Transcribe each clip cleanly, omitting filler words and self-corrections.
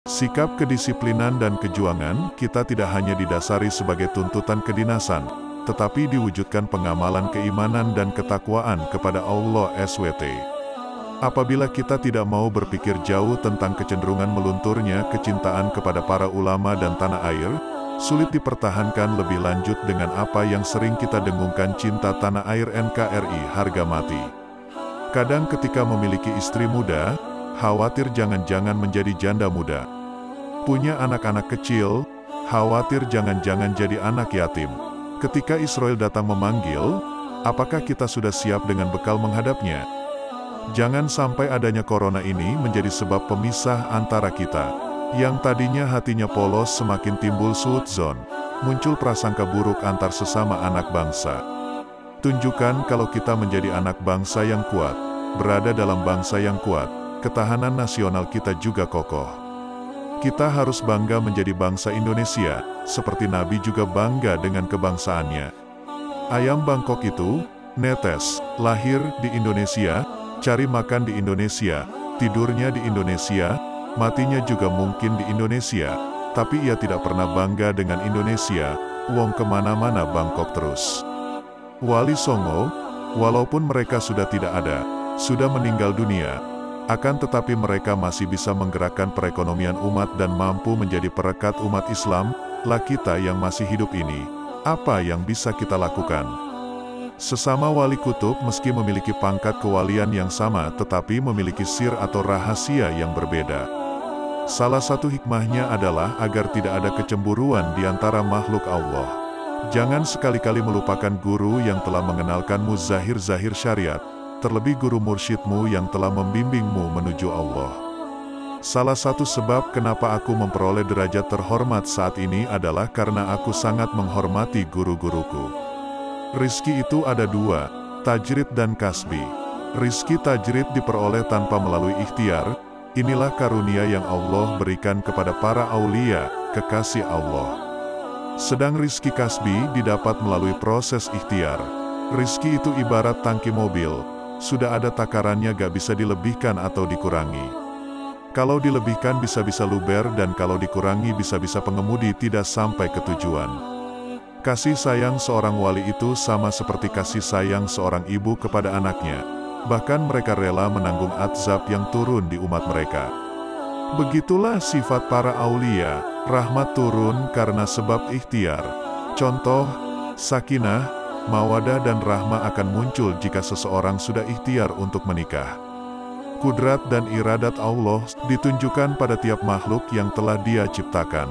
Sikap kedisiplinan dan kejuangan kita tidak hanya didasari sebagai tuntutan kedinasan, tetapi diwujudkan pengamalan keimanan dan ketakwaan kepada Allah SWT. Apabila kita tidak mau berpikir jauh tentang kecenderungan melunturnya kecintaan kepada para ulama dan tanah air, sulit dipertahankan lebih lanjut dengan apa yang sering kita dengungkan, cinta tanah air NKRI harga mati. Kadang ketika memiliki istri muda, khawatir jangan-jangan menjadi janda muda. Punya anak-anak kecil, khawatir jangan-jangan jadi anak yatim. Ketika Israel datang memanggil, apakah kita sudah siap dengan bekal menghadapnya? Jangan sampai adanya corona ini menjadi sebab pemisah antara kita. Yang tadinya hatinya polos semakin timbul suudzon, muncul prasangka buruk antar sesama anak bangsa. Tunjukkan kalau kita menjadi anak bangsa yang kuat, berada dalam bangsa yang kuat, ketahanan nasional kita juga kokoh. Kita harus bangga menjadi bangsa Indonesia, seperti Nabi juga bangga dengan kebangsaannya. Ayam Bangkok itu, netes, lahir di Indonesia, cari makan di Indonesia, tidurnya di Indonesia, matinya juga mungkin di Indonesia, tapi ia tidak pernah bangga dengan Indonesia, wong kemana-mana Bangkok terus. Wali Songo, walaupun mereka sudah tidak ada, sudah meninggal dunia, akan tetapi mereka masih bisa menggerakkan perekonomian umat dan mampu menjadi perekat umat Islam. Lah kita yang masih hidup ini, apa yang bisa kita lakukan? Sesama wali kutub meski memiliki pangkat kewalian yang sama tetapi memiliki sir atau rahasia yang berbeda. Salah satu hikmahnya adalah agar tidak ada kecemburuan di antara makhluk Allah. Jangan sekali-kali melupakan guru yang telah mengenalkanmu zahir-zahir syariat, terlebih guru mursyidmu yang telah membimbingmu menuju Allah. Salah satu sebab kenapa aku memperoleh derajat terhormat saat ini adalah karena aku sangat menghormati guru-guruku. Rizki itu ada dua, tajrid dan kasbi. Rizki tajrid diperoleh tanpa melalui ikhtiar, inilah karunia yang Allah berikan kepada para aulia, kekasih Allah. Sedang rizki kasbi didapat melalui proses ikhtiar. Rizki itu ibarat tangki mobil, sudah ada takarannya, gak bisa dilebihkan atau dikurangi. Kalau dilebihkan bisa-bisa luber dan kalau dikurangi bisa-bisa pengemudi tidak sampai ke tujuan. Kasih sayang seorang wali itu sama seperti kasih sayang seorang ibu kepada anaknya. Bahkan mereka rela menanggung azab yang turun di umat mereka. Begitulah sifat para aulia, rahmat turun karena sebab ikhtiar. Contoh, sakinah, mawadah dan rahmah akan muncul jika seseorang sudah ikhtiar untuk menikah. Kudrat dan iradat Allah ditunjukkan pada tiap makhluk yang telah Dia ciptakan.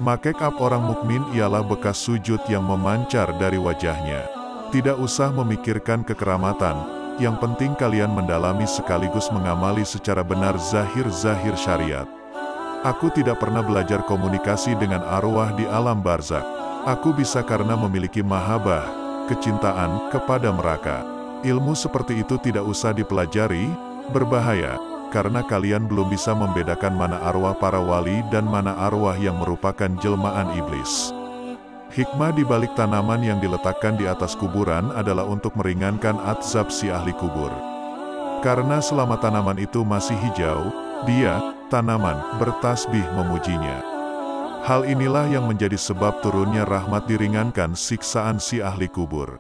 Make up orang mukmin ialah bekas sujud yang memancar dari wajahnya. Tidak usah memikirkan kekeramatan, yang penting kalian mendalami sekaligus mengamali secara benar zahir-zahir syariat. Aku tidak pernah belajar komunikasi dengan arwah di alam barzakh. Aku bisa karena memiliki mahabbah, kecintaan kepada mereka. Ilmu seperti itu tidak usah dipelajari, berbahaya, karena kalian belum bisa membedakan mana arwah para wali dan mana arwah yang merupakan jelmaan iblis. Hikmah di balik tanaman yang diletakkan di atas kuburan adalah untuk meringankan azab si ahli kubur. Karena selama tanaman itu masih hijau, dia, tanaman, bertasbih memujinya. Hal inilah yang menjadi sebab turunnya rahmat diringankan siksaan si ahli kubur.